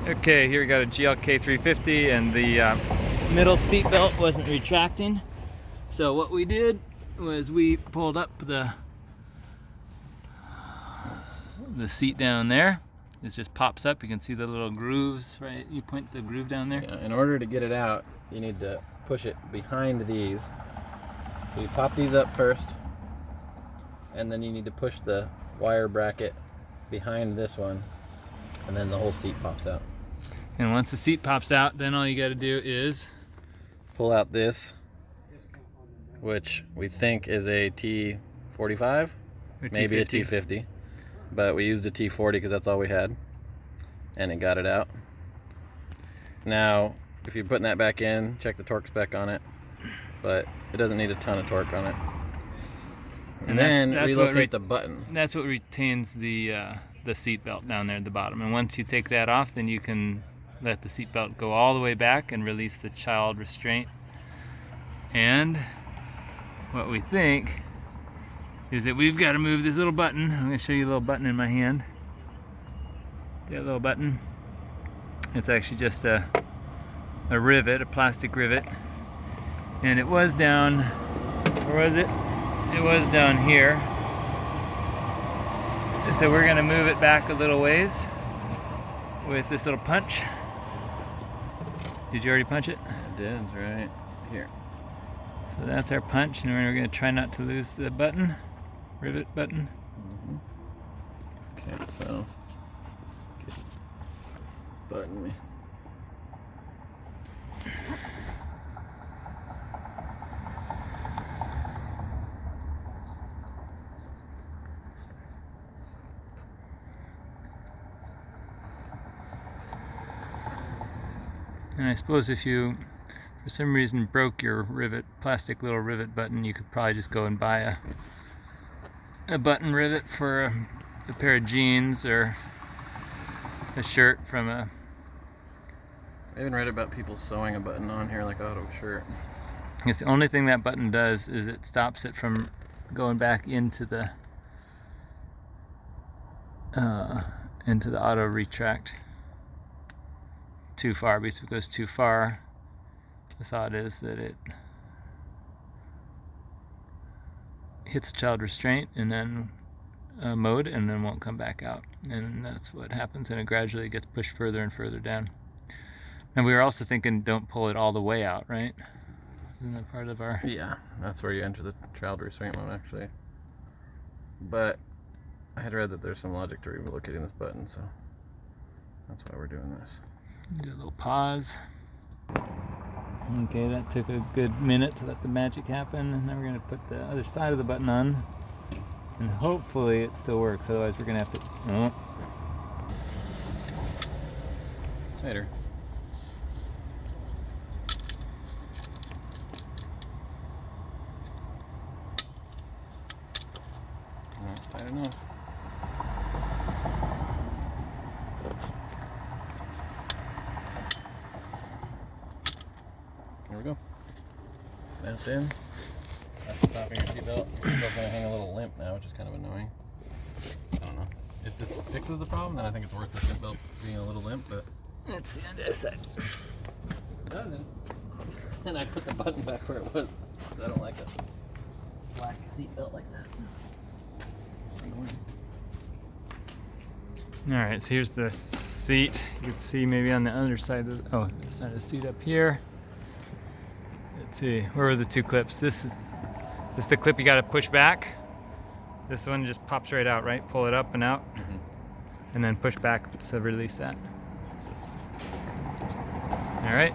Okay, here we got a glk350 and the middle seat belt wasn't retracting. So what we did was we pulled up the seat down there. It just pops up. You can see the little grooves, right? You point the groove down there. Yeah, in order to get it out, you need to push it behind these. So you pop these up first, and then you need to push the wire bracket behind this one, and then the whole seat pops out. And once the seat pops out, then all you got to do is pull out this, which we think is a T45, maybe a T50, but we used a T40 because that's all we had, and it got it out. Now, if you're putting that back in, check the torque spec on it, but it doesn't need a ton of torque on it. And then relocate the button. That's what retains the seat belt down there at the bottom. And once you take that off, then you can let the seat belt go all the way back and release the child restraint. And what we think is that we've got to move this little button. I'm going to show you a little button in my hand. That little button. It's actually just a rivet, a plastic rivet. And it was down, where was it? It was down here. So we're going to move it back a little ways with this little punch. Did you already punch it? I did, it's right here. So that's our punch, and we're going to try not to lose the button, rivet button. Okay, so get button. And I suppose if you, for some reason, broke your plastic little rivet button, you could probably just go and buy a button rivet for a pair of jeans or a shirt from a... I even read about people sewing a button on here like auto shirt. It's the only thing that button does is it stops it from going back into the auto retract too far, because if it goes too far, the thought is that it hits the child restraint and then mode and then won't come back out, and that's what happens, and it gradually gets pushed further and further down. And we were also thinking, don't pull it all the way out, right? Isn't that part of our... Yeah, that's where you enter the child restraint mode, actually. But I had read that there's some logic to relocating this button, so that's why we're doing this. Do a little pause. Okay, that took a good minute to let the magic happen, and then we're going to put the other side of the button on, and hopefully it still works, otherwise we're going to have to... Oh. Tighter. Not tight enough. There we go. Snapped in. That's stopping your seatbelt. Your seatbelt's gonna hang a little limp now, which is kind of annoying. I don't know. If this fixes the problem, then I think it's worth the seatbelt being a little limp, but... Let's see on the other side. It doesn't. And I put the button back where it was. I don't like a slack seatbelt like that. Alright, so here's the seat. You can see maybe on the other side of the, the side of the seat up here. Let's see, where were the two clips? This is the clip you got to push back. This one just pops right out, right? Pull it up and out, and then push back to release that. Alright.